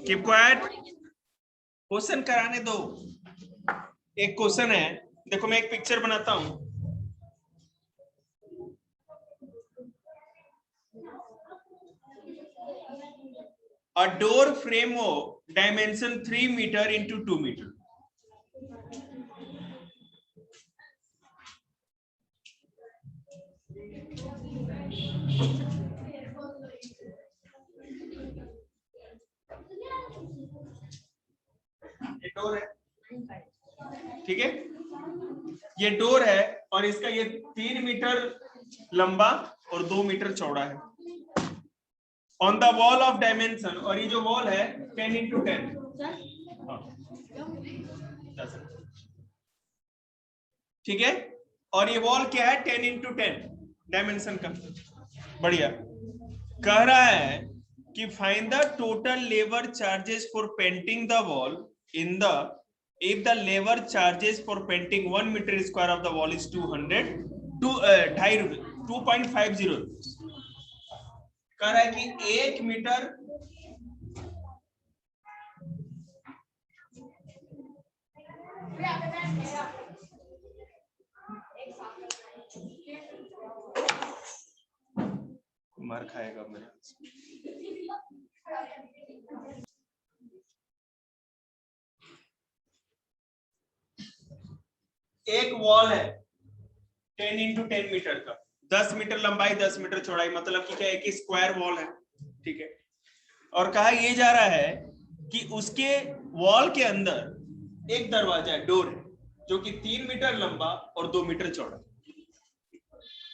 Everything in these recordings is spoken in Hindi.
कीप क्वाइट, क्वेश्चन कराने दो। एक क्वेश्चन है, देखो मैं एक पिक्चर बनाता हूं। A door frame of dimension 3 meter into 2 meter. ये डोर है, ठीक है, ये डोर है और इसका ये 3 मीटर लंबा और 2 मीटर चौड़ा है। On the wall of dimension, और ये जो वॉल है 10 into 10, ठीक है, और ये वॉल क्या है 10 into 10 डायमेंशन का। बढ़िया। कह रहा है कि find the total labour charges for painting the wall in the, if the labor charges for painting 1 meter square of the wall is 200, 2.50 rupees। कह रहा है कि 1 मीटर मार खाएगा मेरे। एक वॉल है 10 into 10 मीटर का, 10 मीटर लंबाई 10 मीटर चौड़ाई, मतलब कि क्या है कि स्क्वायर वॉल है, ठीक है। और कहा ये जा रहा है कि उसके वॉल के अंदर एक दरवाजा है, डोर है, जो कि 3 मीटर लंबा और 2 मीटर चौड़ा,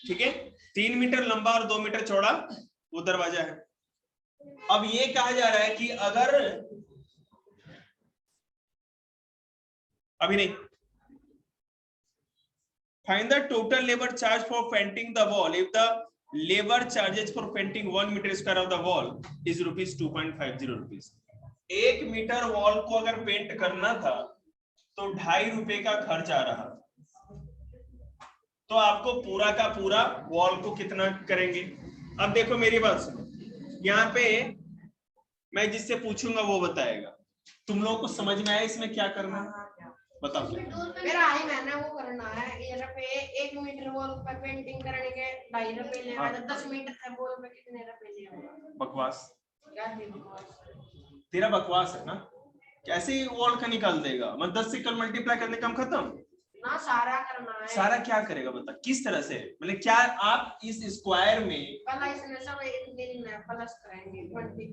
ठीक है, 3 मीटर लंबा और 2 मीटर चौड़ा वो दरवाजा है। अब ये कहा जा रहा है कि अगर अभी नहीं, find the total labor charge for painting the wall if the labor charges for painting 1 meter square of the wall is rupees 2.50 rupees। 1 metre wall को अगर पेंट करना था तो 2.5 रुपए का खर्च आ रहा, तो आपको पूरा का पूरा वॉल को कितना करेंगे। अब देखो मेरी बात सुनो, यहाँ पे मैं जिससे पूछूंगा वो बताएगा। तुम लोगों को समझ में आया इसमें क्या करना है, बताओ। मेरा आई मैंने वो करना है, ये पे 1 मीटर वॉल पे पेंटिंग करने के 2.5 रुपए लेगा, तो 10 मीटर के वॉल पे कितने रुपए लेगा। बकवास, क्या बकवास, तेरा बकवास है ना, कैसे वॉल का निकाल देगा, मतलब 10 से कल मल्टीप्लाई करने काम खत्म ना, सारा करना है। सारा क्या करेगा बता, किस तरह से, मतलब क्या आप इस स्क्वायर में पहला इसने सब एक दिन में प्लस करेंगे 25,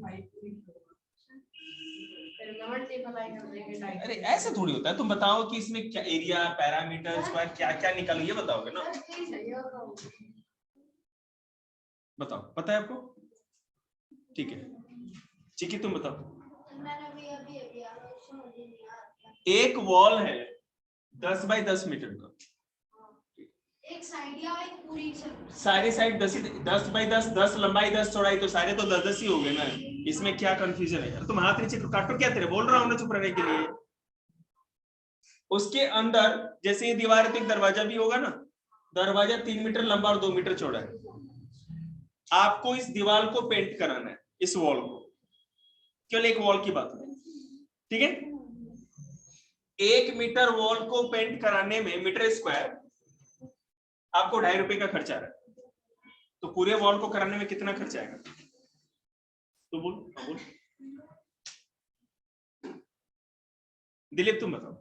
अरे ऐसे थोड़ी होता है। तुम बताओ कि इसमें क्या एरिया, पैरामीटर, स्क्वायर क्या क्या निकालो, ये बताओगे ना। बताओ, पता है आपको? ठीक है, चिकी तुम बताओ। एक वॉल है 10 बाई 10 मीटर का, एक साइड या एक पूरी सारी साइड 10 बाई 10, 10 लंबाई 10 चौड़ाई, तो सारे तो 10 ही हो गए ना। इसमें क्या कंफ्यूजन है यार, तुम हाथ नीचे काटो, क्या तेरे बोल रहा हूं ना चुप रहने के लिए। उसके अंदर जैसे ये दीवार है तो एक दरवाजा भी होगा ना, दरवाजा 3 मीटर लंबा और 2 मीटर चौड़ा है। आपको इस दीवार को पेंट कराना है, इस वॉल को, केवल एक वॉल की बात है, ठीक है। 1 मीटर वॉल को पेंट कराने में मीटर स्क्वायर आपको 2.5 रुपए का खर्च आ रहा है, तो पूरे वॉल को कराने में कितना खर्च आएगा? तो बोल दिलीप, तुम बताओ,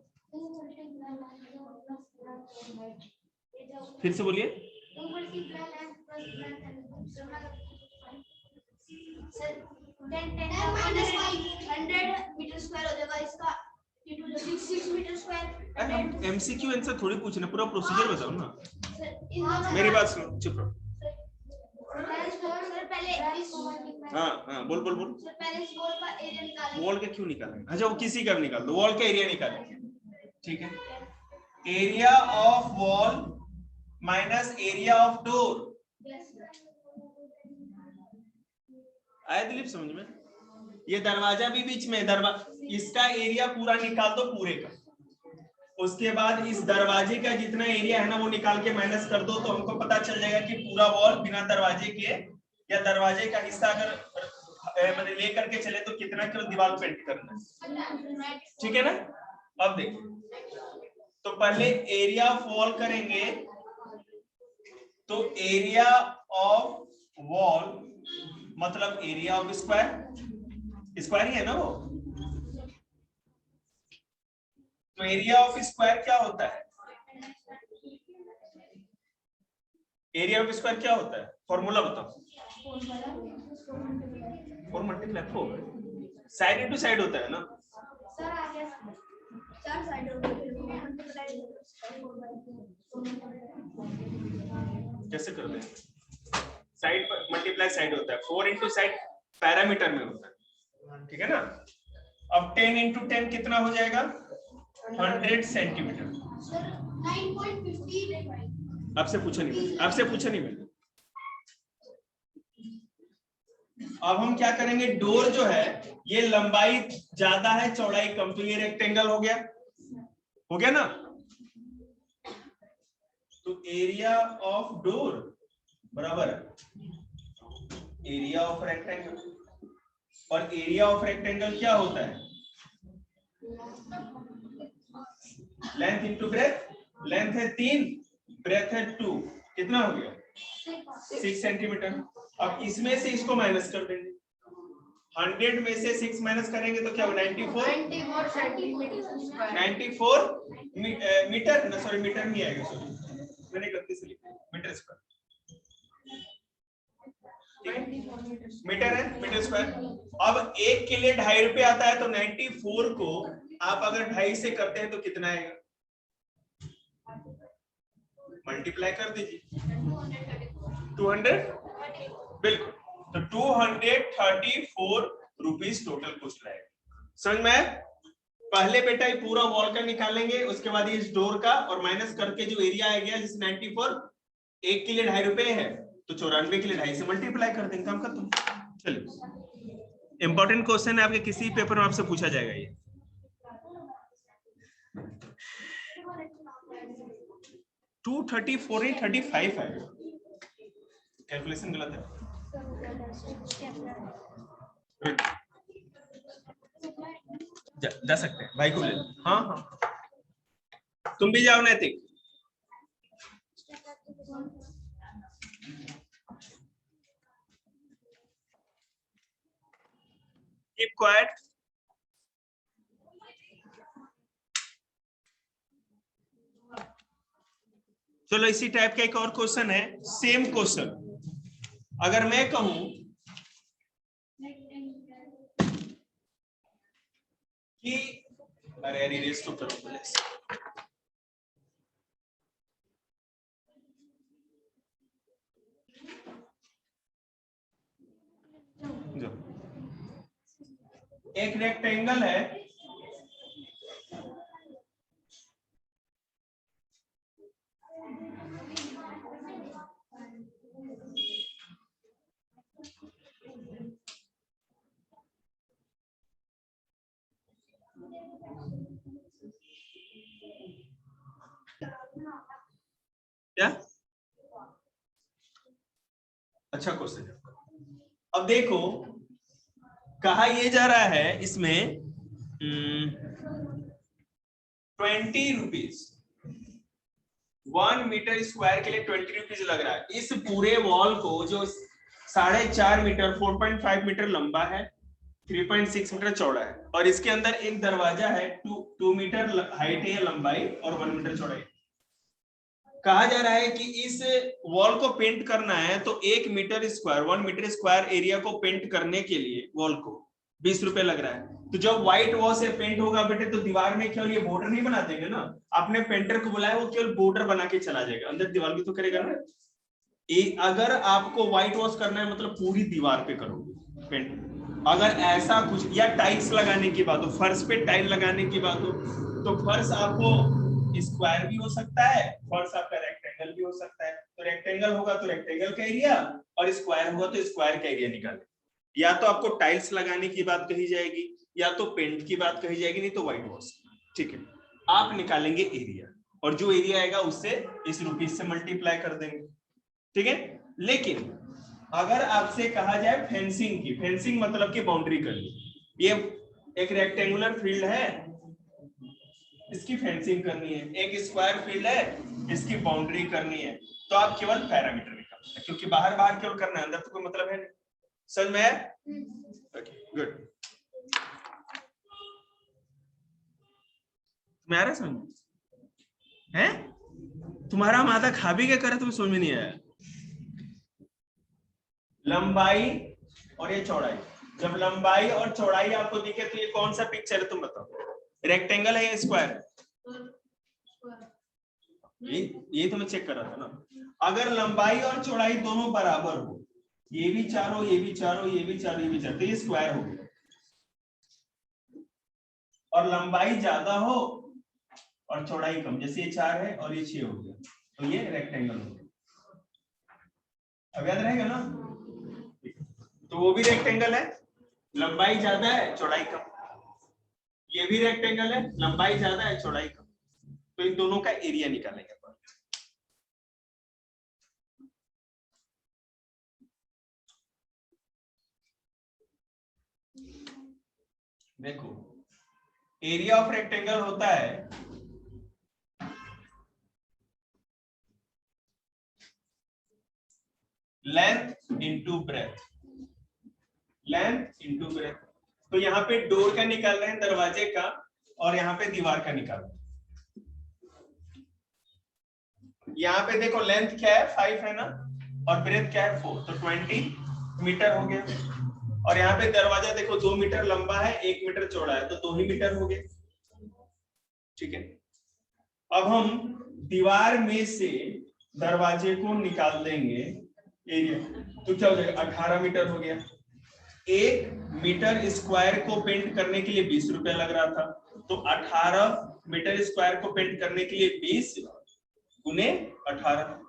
फिर से बोलिए। मीटर स्क्वायर हो जाएगा इसका, 6 मीटर स्क्वायर। हम एमसीक्यू आंसर थोड़ी पूछने, पूरा प्रोसीजर बताओ ना। मेरी बात सुनो, चुप रहो। हाँ बोल। पहले इस वॉल का एरिया निकालेंगे। वॉल का क्यों निकालेंगे? अच्छा, वो किसी का भी निकाल दो, वॉल का एरिया निकालेंगे, ठीक है। Area of wall minus area of door. आया दिलीप समझ में? ये दरवाजा भी बीच में, इसका एरिया पूरा निकाल दो पूरे का, उसके बाद इस दरवाजे का जितना एरिया है ना वो निकाल के माइनस कर दो, तो हमको पता चल जाएगा कि पूरा वॉल बिना दरवाजे के या दरवाजे का हिस्सा अगर मैंने लेकर के चले तो कितना केवल दीवार पेंट करना है, ठीक है ना। अब देखो, तो पहले एरिया ऑफ वॉल करेंगे, तो एरिया ऑफ वॉल मतलब एरिया ऑफ स्क्वायर, स्क्वायर ही है ना वो। तो एरिया ऑफ स्क्वायर क्या होता है, एरिया ऑफ स्क्वायर क्या होता है, फॉर्मूला बताओ। 4 मल्टीप्लाई 4, साइड इनटू साइड होता है ना सर। आगे 4 साइड कैसे कर रहे हैं, साइड पर मल्टीप्लाई साइड होता है, 4 इंटू साइड पैरामीटर में होता है, ठीक है ना। अब 10 इंटू 10 कितना हो जाएगा, 100 सेंटीमीटर। 9.50 आपसे पूछा नहीं मैंने। अब हम क्या करेंगे, डोर जो है ये लंबाई ज्यादा है चौड़ाई कम, तो ये रेक्टेंगल हो गया ना। तो एरिया ऑफ डोर बराबर एरिया ऑफ रेक्टेंगल, और एरिया ऑफ रेक्टेंगल क्या होता है, लेंथ इंटू ब्रेथ, लेंथ है 3, ब्रेथ है 2, कितना हो गया 6 सेंटीमीटर। अब इसमें से इसको माइनस कर देंगे, 100 में से 6 माइनस करेंगे तो क्या होगा 94 सेंटीमीटर 94 मीटर ना, सॉरी मीटर नहीं आएगा, सॉरी मैंने गलती से लिखा मीटर स्क्वायर, मीटर है, मीटर स्क्वायर। अब 1 के लिए 2.5 रुपए आता है, तो 94 को आप अगर 2.5 से करते हैं तो कितना आएगा, मल्टीप्लाई कर दीजिए 200, बिल्कुल। तो 234 रुपीज टोटल कॉस्ट रहेगा। समझ में आया? पहले बेटा ये पूरा वॉल का निकालेंगे, उसके बाद ये इस डोर का, और माइनस करके जो एरिया आ गया जिस 94, 1 के लिए 2.5 रुपए है तो 94 के लिए 2.5 से मल्टीप्लाई कर देंगे, काम खत्म। चलिए, इंपॉर्टेंट क्वेश्चन है, आपके किसी पेपर में आपसे पूछा जाएगा ये। टू 35 है, कैलकुलेशन गलत है। जा सकते हैं, भाई को ले लो। हाँ, तुम भी जाओ नैतिक। Keep quiet. चलो, इसी टाइप का एक और क्वेश्चन है, सेम क्वेश्चन। अगर मैं कहूं कि अरे इरेज तो करो पहले से। एक रेक्टेंगल है, क्या अच्छा क्वेश्चन है। अब देखो, कहा यह जा रहा है इसमें 20 रुपीज 1 मीटर स्क्वायर के लिए 20 रुपीज लग रहा है। इस पूरे वॉल को जो 4.5 मीटर 4.5 मीटर लंबा है, 3.6 मीटर चौड़ा है, और इसके अंदर एक दरवाजा है, 2 मीटर हाइट है लंबाई और 1 मीटर चौड़ाई। कहा जा रहा है कि इस वॉल को पेंट करना है, तो 1 मीटर स्क्वायर एरिया को पेंट करने के लिए वॉल को 20 रुपए लग रहा है। तो जब व्हाइट वॉल से पेंट होगा बेटे, तो दीवार में केवल ये बॉर्डर नहीं बना देंगे ना, अपने पेंटर को बुलाए, वो केवल बॉर्डर बना के चला जाएगा, अंदर दीवार भी तो करेगा ना। अगर आपको व्हाइट वॉश करना है मतलब पूरी दीवार पे करोगे पेंट। अगर ऐसा कुछ, या टाइल्स लगाने की बात हो, फर्श पे टाइल लगाने की बात हो, तो फर्श आपको स्क्वायर भी हो सकता है, फर्श आपका रेक्टेंगल भी हो सकता है। तो रेक्टेंगल होगा तो रेक्टेंगल का एरिया, और स्क्वायर होगा तो स्क्वायर का एरिया निकालें। या तो आपको टाइल्स लगाने की बात कही जाएगी, या तो पेंट की बात कही जाएगी, नहीं तो व्हाइट वॉश। ठीक है, आप निकालेंगे एरिया, और जो एरिया आएगा उससे इस रुपीज से मल्टीप्लाई कर देंगे, ठीक है। लेकिन अगर आपसे कहा जाए फेंसिंग की, फेंसिंग मतलब कि बाउंड्री करनी, ये एक रेक्टेंगुलर फील्ड है, इसकी फेंसिंग करनी है, एक स्क्वायर फील्ड है, इसकी बाउंड्री करनी है, तो आप केवल पैरामीटर निकालते हैं, क्योंकि बाहर बाहर केवल करना है, अंदर तो कोई मतलब है नहीं। समझ में आया? Okay good. तुम्हें आ रहा समझ है? तुम्हारा माता खा भी क्या करे, तुम्हें समझ में नहीं आया? लंबाई और ये चौड़ाई, जब लंबाई और चौड़ाई आपको दिखे तो ये कौन सा पिक्चर है तुम बताओ, रेक्टेंगल है या स्क्वायर? ये तो मैं चेक कर रहा था ना। अगर लंबाई और चौड़ाई दोनों बराबर हो, ये भी 4 हो, ये भी 4 हो, ये भी 4, ये भी 4, तो ये स्क्वायर हो गया। और लंबाई ज्यादा हो और चौड़ाई कम, जैसे ये 4 है और ये 6 हो गया, तो ये रेक्टेंगल हो गया। अब याद रहेगा ना? तो वो भी रेक्टेंगल है, लंबाई ज्यादा है चौड़ाई कम, ये भी रेक्टेंगल है, लंबाई ज्यादा है चौड़ाई कम, तो इन दोनों का एरिया निकालेंगे। देखो एरिया ऑफ रेक्टेंगल होता है length into breadth, length into breadth. तो यहाँ पे डोर का निकाल रहे हैं, दरवाजे का, और यहाँ पे दीवार का निकाल रहे हैं। यहाँ पे देखो लेंथ क्या है 5 है ना, और ब्रेथ क्या है 4, तो 20 मीटर हो गया। और यहाँ पे दरवाजा देखो 2 मीटर लंबा है, 1 मीटर चौड़ा है, तो 2 ही मीटर हो गए। ठीक है, अब हम दीवार में से दरवाजे को निकाल देंगे एरिया, तो क्या हो जाएगा, 18 मीटर हो गया। 1 मीटर स्क्वायर को पेंट करने के लिए 20 रुपया लग रहा था, तो 18 मीटर स्क्वायर को पेंट करने के लिए 20 गुने 18,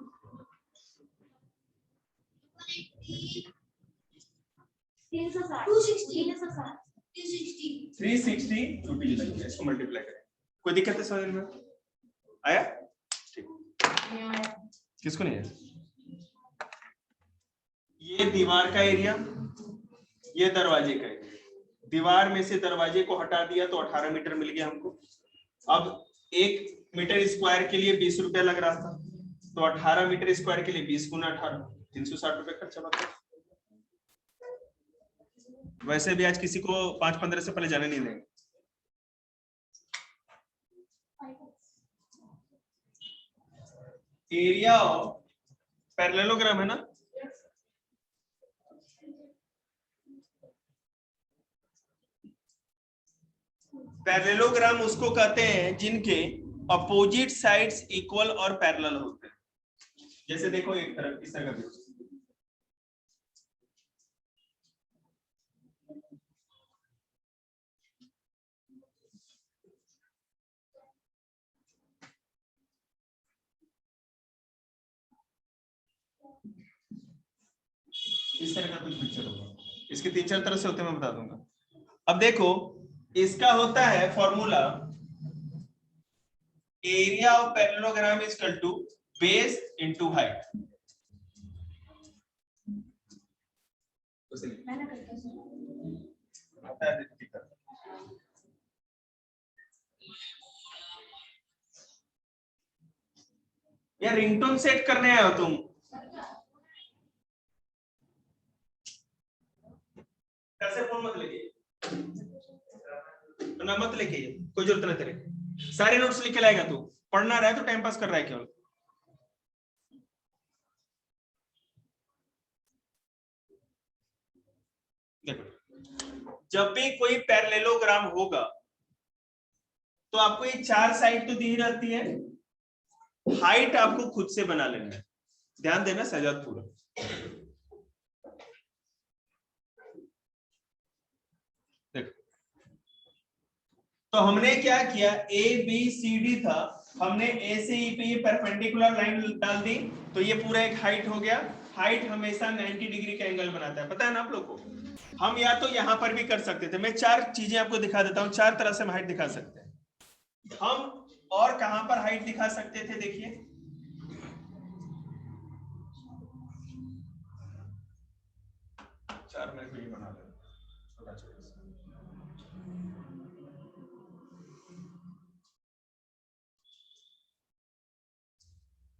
360 रुपीज लगेगा। इसको मल्टीप्लाई करें, कोई दिक्कत है समझ में आया? ठीक, किसको नहीं आया? ये दीवार का एरिया, ये दरवाजे का एरिया, दीवार में से दरवाजे को हटा दिया तो 18 मीटर मिल गया हमको। अब 1 मीटर स्क्वायर के लिए 20 रुपया लग रहा था, तो 18 मीटर स्क्वायर के लिए 20 गुना 18, 360 रुपए खर्चा होता है। वैसे भी आज किसी को 5-15 से पहले जाने नहीं देंगे। एरिया ऑफ पैरेललोग्राम है ना, पैरेललोग्राम उसको कहते हैं जिनके अपोजिट साइड्स इक्वल और पैरेलल होते हैं। जैसे देखो एक तरफ इस तरह का, इस तरह का कुछ पिक्चर होगा, इसके 3-4 तरह से होते हैं, मैं बता दूंगा। अब देखो इसका होता है formula, area of parallelogram is equal to base into height. या रिंगटोन सेट करने आए हो तुम? कैसे फोन मत लेके, ना मत लेके, कोई जरूरत नहीं तेरे, सारे नोट्स लिख के लाएगा तू, पढ़ना रहा है तो टाइम पास कर रहा है केवल। देखो जब भी कोई पैरेललोग्राम होगा तो आपको ये 4 साइड तो दी रहती है, हाइट आपको खुद से बना लेना है, ध्यान देना सजाद पूरा। देखो तो हमने क्या किया, ए बी सी डी था, हमने ए से ई पे ये परपेंडिकुलर लाइन डाल दी, तो ये पूरा एक हाइट हो गया। हाइट हमेशा 90 डिग्री का एंगल बनाता है, पता है ना आप लोग को। हम या तो यहां पर भी कर सकते थे, मैं 4 चीजें आपको दिखा देता हूं, 4 तरह से हम हाइट दिखा सकते हैं। हम और कहां पर हाइट दिखा सकते थे, देखिए चार मेरे को ये बना लेना छोटा छोटा सा।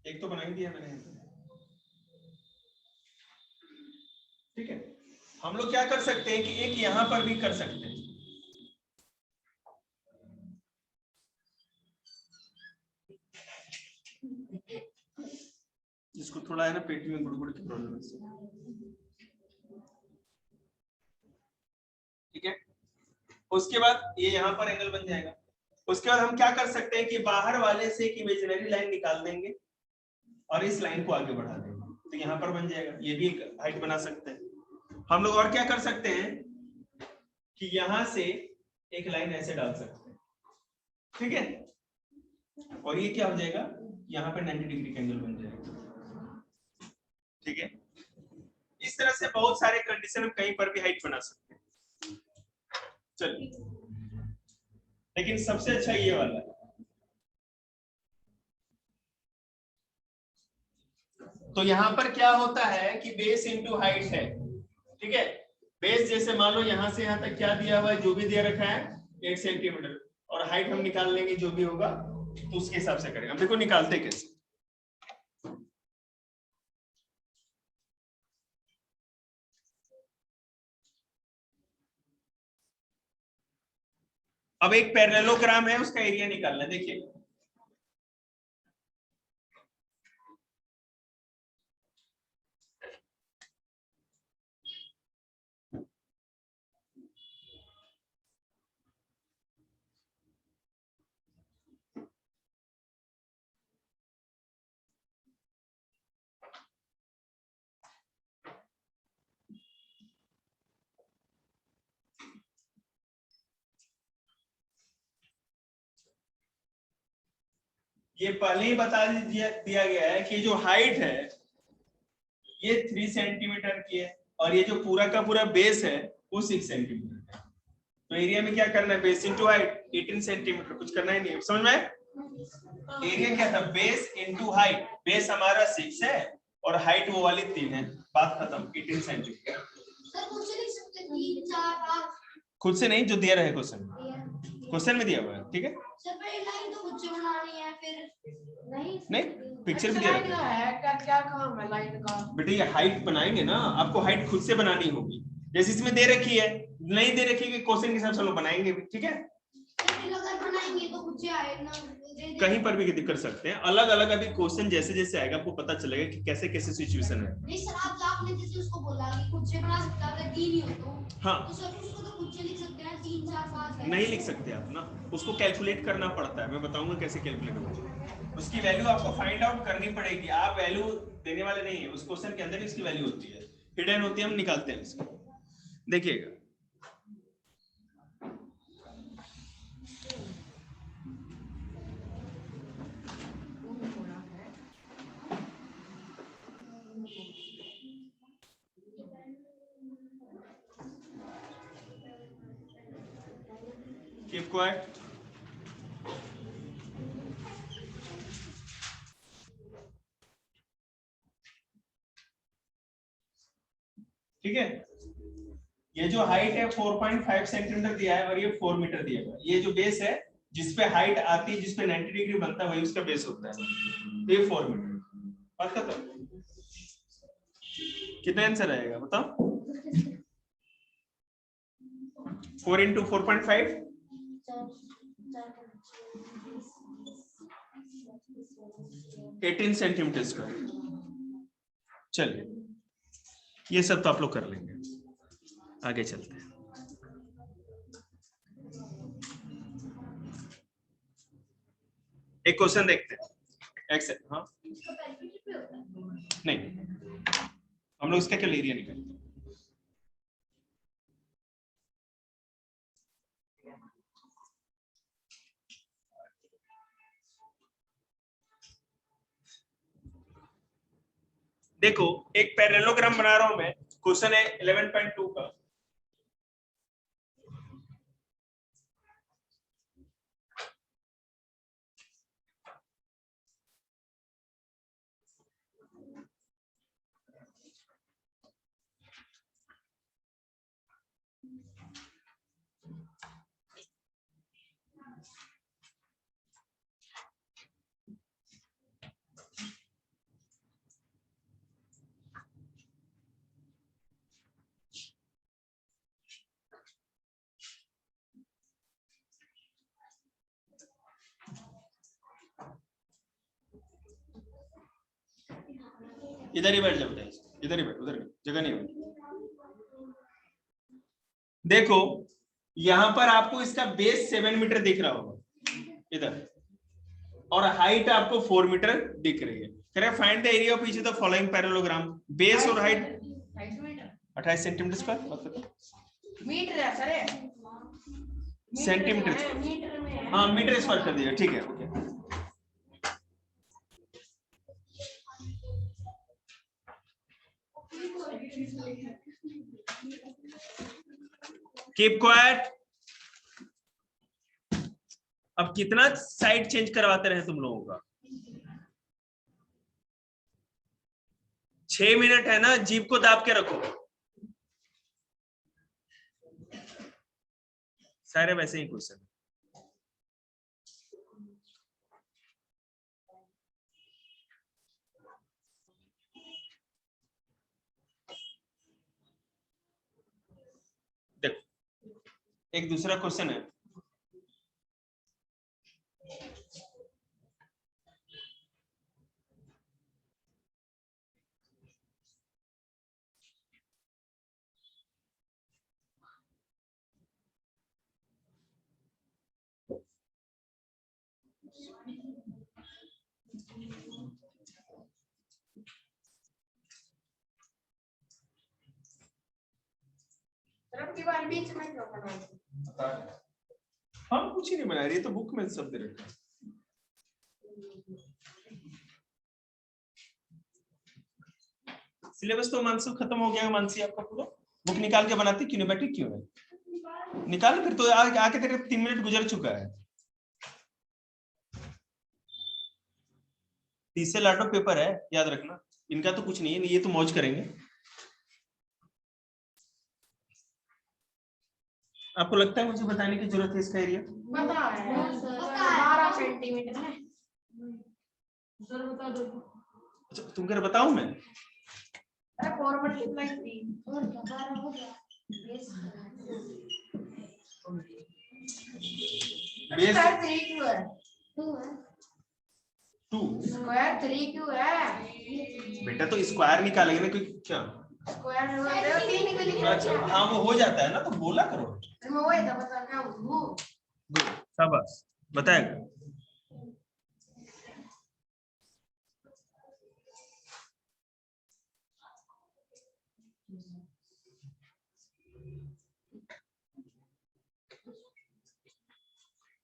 एक तो बना ही दिया मैंने, ठीक है। हम लोग क्या कर सकते हैं कि एक यहां पर भी कर सकते हैं, जिसको थोड़ा है ना पेट में गुड़गुड़ की प्रॉब्लम है, ठीक है। उसके बाद ये यहाँ पर एंगल बन जाएगा। उसके बाद हम क्या कर सकते हैं कि बाहर वाले से एक इमेजिनरी लाइन निकाल देंगे और इस लाइन को आगे बढ़ा देंगे, तो यहाँ पर बन जाएगा। ये भी एक हाइट बना सकते हैं हम लोग। और क्या कर सकते हैं कि यहां से एक लाइन ऐसे डाल सकते हैं, ठीक है। और ये क्या हो जाएगा, यहाँ पर 90 डिग्री का एंगल बन जाएगा, ठीक है। इस तरह से बहुत सारे कंडीशन हम कहीं पर भी हाइट बना सकते हैं। चलिए, लेकिन सबसे अच्छा ये वाला है। तो यहां पर क्या होता है कि बेस इंटू हाइट है, ठीक है। बेस जैसे मान लो यहां से यहां तक क्या दिया हुआ है, जो भी दिया रखा है 8 सेंटीमीटर, और हाइट हम निकाल लेंगे जो भी होगा, तो उसके हिसाब से करेंगे। अब देखो निकालते कैसे। अब एक पैरेललोग्राम है, उसका एरिया निकालना है। देखिए ये पहले ही बता दिया गया है कि जो हाइट है ये 3 सेंटीमीटर की है, और ये जो पूरा का पूरा बेस है वो 6 सेंटीमीटर है। तो एरिया में क्या करना है, बेस इंटू हाइट 18 सेंटीमीटर, कुछ करना ही नहीं। समझ में? एरिया क्या था, बेस इंटू हाइट। बेस हमारा 6 है और हाइट वो वाली 3 है, बात खत्म। 18 सेंटीमीटर। खुद से नहीं, जो दिया रहे क्वेश्चन में दिया हुआ है, ठीक है। नहीं, पिक्चर भी दिया है। क्या काम है लाइन का? बेटे ये हाइट बनाएंगे ना, आपको हाइट खुद से बनानी होगी। जैसे इसमें दे रखी है, नहीं दे रखी है, क्वेश्चन के हिसाब से लोग बनाएंगे, ठीक है। बनाएंगे तो कुछ आएगा, कहीं पर भी कर सकते हैं, अलग अलग। अभी क्वेश्चन जैसे जैसे आएगा आपको पता चलेगा कि कैसे कैसे सिचुएशन है। नहीं सर, आपने जैसे उसको बोला कि खुद से बना सकता है, 3 ही हो तो हाँ, तो सर उसको तो खुद से लिख सकते हैं, 3 4 5 है। नहीं लिख सकते आप ना, उसको कैलकुलेट करना पड़ता है। मैं बताऊंगा कैसे कैलकुलेट होगा। उसकी वैल्यू आपको फाइंड आउट करनी पड़ेगी। आप वैल्यू देने वाले नहीं है, उस क्वेश्चन के अंदर इसकी वैल्यू होती है, हिडन होती है, हम निकालते हैं इसको। देखिएगा कीप क्वाइट। ठीक है, ये जो हाइट है 4.5 सेंटीमीटर दिया है और ये 4 मीटर दिया हुआ है। ये जो बेस है जिसपे हाइट आती है, जिसपे 90 डिग्री बनता है, वही उसका बेस होता है। तो ये 4 मीटर। बात खत्म। कितना आंसर आएगा बताओ? 4 इंटू 4.5, 18 सेंटीमीटर स्क्वायर। चलिए, ये सब तो आप लोग कर लेंगे, आगे चलते हैं। एक क्वेश्चन देखते हैं। एक्सेल, हाँ नहीं, हम लोग इसका क्या एरिया निकालेंगे। देखो एक पैरेललोग्राम बना रहा हूं मैं, क्वेश्चन है 11.2 का। इधर ही बैठ जाओ बेटा, इधर ही बैठ, उधर जगह नहीं है। देखो यहां पर आपको इसका बेस 7 मीटर दिख रहा होगा इधर, और हाइट आपको 4 मीटर दिख रही है। करें find the area of each of the following parallelogram. Base और हाइट 28 सेंटीमीटर स्क्वायर मीटर है सर, सेंटीमीटर, मीटर में, हाँ मीटर स्क्वायर कर दिया, ठीक है ओके। Keep quiet. अब कितना साइड चेंज करवाते रहे तुम लोगों का? 6 मिनट है ना, जीभ को दाब के रखो। सारे वैसे ही क्वेश्चन। देखो एक दूसरा क्वेश्चन है, तरफ की बार बीच में क्यों बनाते? हम कुछ ही नहीं बना रही, तो बुक में सब दे रखा है। सिलेबस तो मानसी खत्म हो गया। मानसी आपका पूरा बुक निकाल के बनाती क्यों नहीं, बैठी क्यों है? निकाल फिर तो आके तेरे 3 मिनट गुजर चुका है। 30 से लाडो पेपर है, याद रखना। इनका तो कुछ नहीं है, ये तो मौज करेंगे। आपको लगता है मुझे बताने की जरूरत है इसका एरिया? पता है 12 सेंटीमीटर है सर, बता दो। अच्छा तुम कर बताऊं मैं? अरे 4 मल्टीप्लाई 3 और 12 हो गया। बेस स्क्वायर 3 क्यों है? 2 है। 2 स्क्वायर 3 क्यों है? बेटा तो स्क्वायर निकालेंगे ना, क्योंकि क्या स्क्वायर हो रहा है 3 निकल गया। अच्छा हाँ वो हो जाता है ना, तो बोला करो। मैं वही था बता क्या हूं। गुड शाबाश, बताएगा।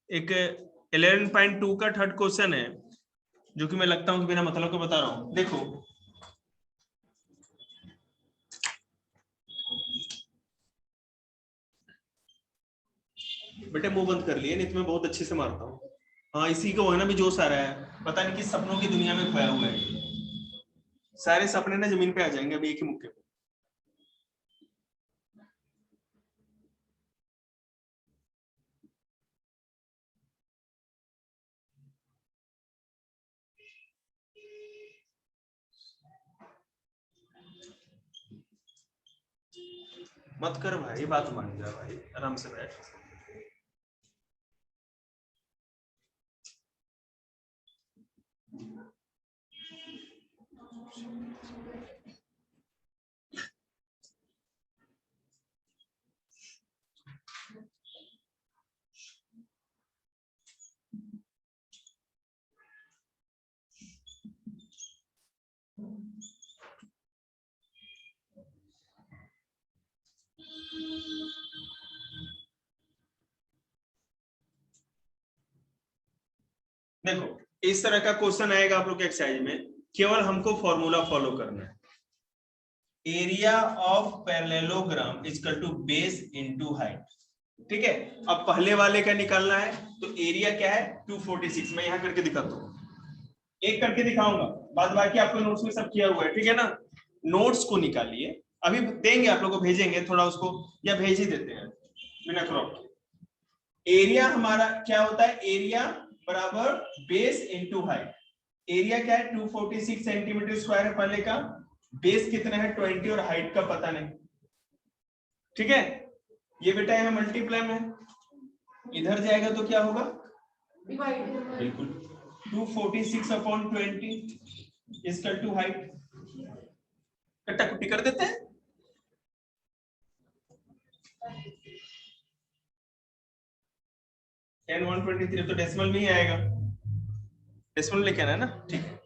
एक 11.2 का थर्ड क्वेश्चन है, जो कि मैं लगता हूं कि बिना मतलब के बता रहा हूं। देखो बेटे मुंह बंद कर लिए, नहीं तो मैं बहुत अच्छे से मारता हूँ। हाँ इसी को है ना भी जोश आ रहा है, पता नहीं किस सपनों की दुनिया में खोया हुआ है। सारे सपने ना जमीन पे आ जाएंगे अभी एक ही मुक्के पे। मत कर भाई, बात मान जा भाई, आराम से बैठ। देखो इस तरह का क्वेश्चन आएगा आप लोग के एक्सरसाइज में, केवल हमको फॉर्मूला फॉलो करना है। Area of parallelogram equal to base into height. ठीक है, अब पहले वाले का निकालना है, तो एरिया क्या है 246। मैं यहां करके दिखाता हूँ, एक करके दिखाऊंगा, बाद बाकी आपको नोट्स में सब किया हुआ है। ठीक है ना, नोट्स को निकालिए, अभी देंगे आप लोगों को, भेजेंगे थोड़ा उसको, या भेज ही देते हैं बिना क्रॉप के। एरिया हमारा क्या होता है, एरिया बराबर बेस इनटू हाइट। एरिया क्या है 246 सेंटीमीटर स्क्वायर है पहले का, बेस कितना है 20 और हाइट का पता नहीं। ठीक है, ये बेटा यहाँ मल्टीप्लाई में, इधर जाएगा तो क्या होगा बिल्कुल 246 अपॉन 20 इक्वल टू हाइट। कट्टा कुट्टी कर देते हैं। टेन 123 तो डेसिमल में ही आएगा, डेसिमल लेके आना है ना, ठीक है।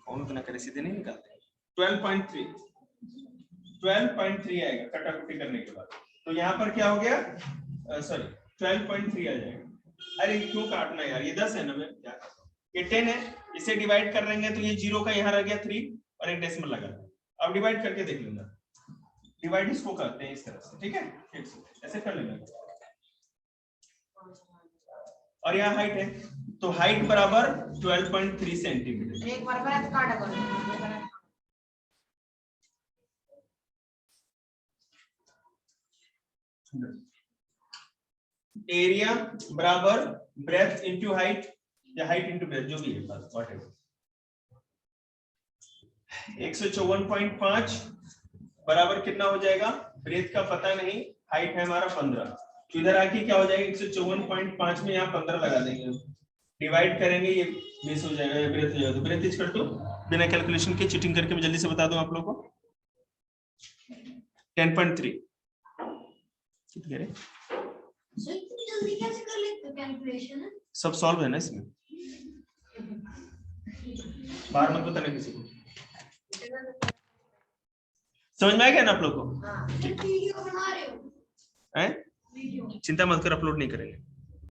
कौन तो ना करे, सीधे नहीं निकालते। 12.3 आएगा कट्टा कुट्टी करने के बाद। तो यहाँ पर क्या हो गया, सॉरी 12.3 आ जाएगा। अरे क्यों काटना यार, ये 10 है ना, मैं क्या ये 10 है, इसे डिवाइड कर लेंगे तो ये 0 का यहाँ रह गया 3 और एक डेसिमल लगा। अब डिवाइड करके देख लेना, डिवाइड इसको करते हैं इस तरह से, ठीक है, ऐसे कर लेना। और यहाँ हाइट है, तो हाइट बराबर 12.3 सेंटीमीटर। एक बार मैं काटा करूंगा। एरिया बराबर ब्रेथ इंटू हाइट या हाइट इंटू ब्रेथ, जो भी है व्हाटएवर। 154.5 बराबर कितना हो जाएगा, ब्रेथ का पता नहीं, हाइट है हमारा 15, तो इधर आके क्या हो जाएगा 154.5 में यहाँ 15 लगा देंगे, डिवाइड करेंगे, ये 20 हो जाएगा, ये ब्रेथ हो जाएगा। तो ब्रेथ कर दो बिना कैलकुलेशन के, चीटिंग करके मैं जल्दी से बता दूं आप लोगों को। 10.3 कितने कह रहे, जल्दी कैसे कर लेते हो कैलकुलेशन? सब सॉल्व है ना इसमें, बाहर मत बताना किसी को। समझ में आ गया ना आप लोग को? वीडियो बना रहे हो? चिंता मत कर, अपलोड नहीं करेंगे।